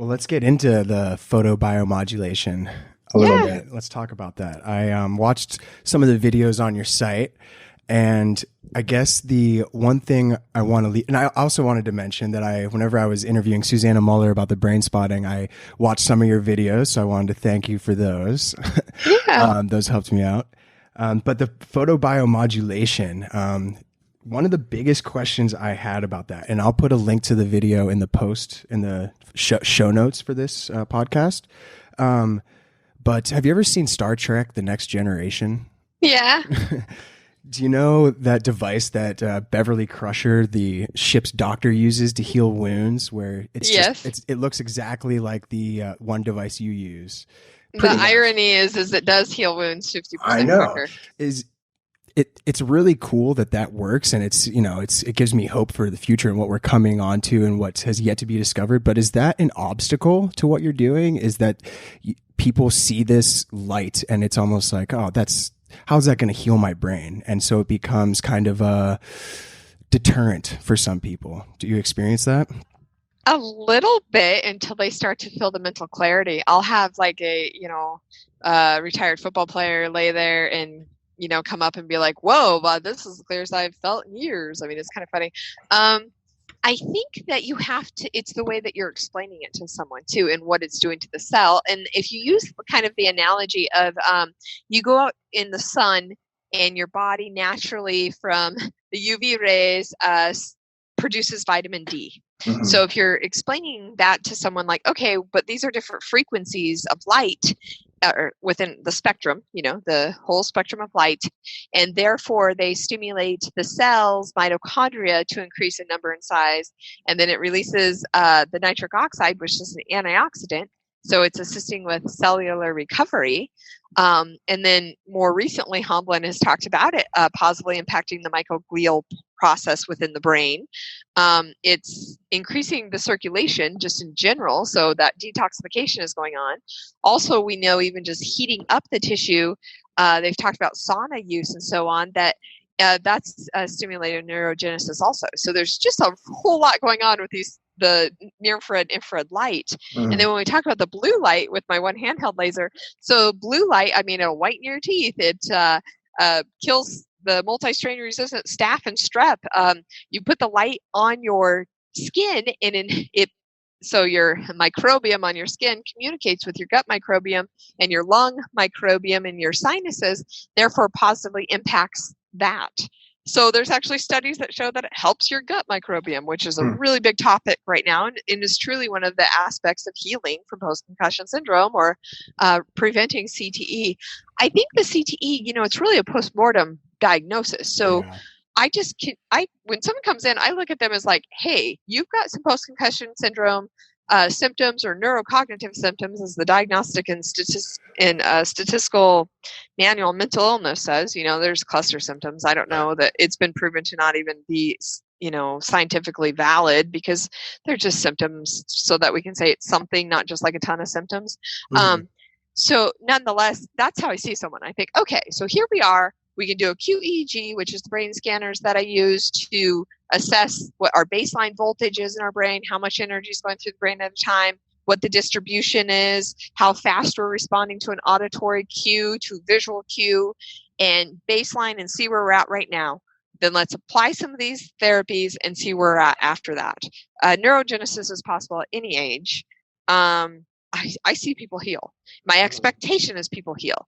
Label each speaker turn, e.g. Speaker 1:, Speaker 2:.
Speaker 1: Well, let's get into the photobiomodulation a little
Speaker 2: Yeah.
Speaker 1: bit. Let's talk about that. I watched some of the videos on your site, and I guess the one thing I want to leave, and I also wanted to mention that whenever I was interviewing Susanna Muller about the brain spotting, I watched some of your videos, so I wanted to thank you for those.
Speaker 2: Yeah.
Speaker 1: Those helped me out. But the photobiomodulation, one of the biggest questions I had about that, and I'll put a link to the video in the post in the show notes for this podcast. Um, but have you ever seen Star Trek: The Next Generation?
Speaker 2: Yeah.
Speaker 1: Do you know that device that Beverly Crusher, the ship's doctor, uses to heal wounds? Where
Speaker 2: Yes.
Speaker 1: it looks exactly like the one device you use,
Speaker 2: The
Speaker 1: pretty much.
Speaker 2: irony is it does heal wounds
Speaker 1: I
Speaker 2: 50%
Speaker 1: know.
Speaker 2: quicker.
Speaker 1: Is it's really cool that that works, and it gives me hope for the future and what we're coming on to and what has yet to be discovered. But is that an obstacle to what you're doing? Is that people see this light and it's almost like, oh, that's how's that going to heal my brain? And so it becomes kind of a deterrent for some people. Do you experience that?
Speaker 2: A little bit until they start to feel the mental clarity. I'll have like retired football player lay there and come up and be like, "Whoa, wow, this is as clear as I've felt in years." I mean, it's kind of funny. I think that you have to, it's the way that you're explaining it to someone too and what it's doing to the cell. And if you use kind of the analogy of you go out in the sun and your body naturally from the UV rays produces vitamin D.
Speaker 1: Mm-hmm.
Speaker 2: So if you're explaining that to someone like, okay, but these are different frequencies of light within the spectrum, the whole spectrum of light, and therefore they stimulate the cells, mitochondria, to increase in number and size, and then it releases the nitric oxide, which is an antioxidant. So it's assisting with cellular recovery. And then more recently, Hamblin has talked about it positively impacting the microglial process within the brain. It's increasing the circulation just in general, so that detoxification is going on. Also, we know even just heating up the tissue, they've talked about sauna use and so on, that's stimulated neurogenesis also. So there's just a whole lot going on with the near infrared, infrared light.
Speaker 1: Mm-hmm.
Speaker 2: And then when we talk about the blue light with my one handheld laser, so blue light, I mean, it'll whiten your teeth. It kills the multi-strain resistant staph and strep. You put the light on your skin so your microbiome on your skin communicates with your gut microbiome and your lung microbiome and your sinuses, therefore positively impacts that. So there's actually studies that show that it helps your gut microbiome, which is a really big topic right now, and is truly one of the aspects of healing from post-concussion syndrome or preventing CTE. I think the CTE, it's really a post-mortem diagnosis. So
Speaker 1: Yeah.
Speaker 2: when someone comes in, I look at them as like, hey, you've got some post-concussion syndrome symptoms or neurocognitive symptoms, as the diagnostic and statistical manual mental illness says. There's cluster symptoms. I don't know that it's been proven to not even be scientifically valid, because they're just symptoms so that we can say it's something, not just like a ton of symptoms.
Speaker 1: Mm-hmm.
Speaker 2: So nonetheless, that's how I see someone. I think, okay, so here we are. We can do a QEEG, which is the brain scanners that I use to assess what our baseline voltage is in our brain, how much energy is going through the brain at a time, what the distribution is, how fast we're responding to an auditory cue, to visual cue, and baseline, and see where we're at right now. Then let's apply some of these therapies and see where we're at after that. Neurogenesis is possible at any age. I see people heal. My expectation is people heal.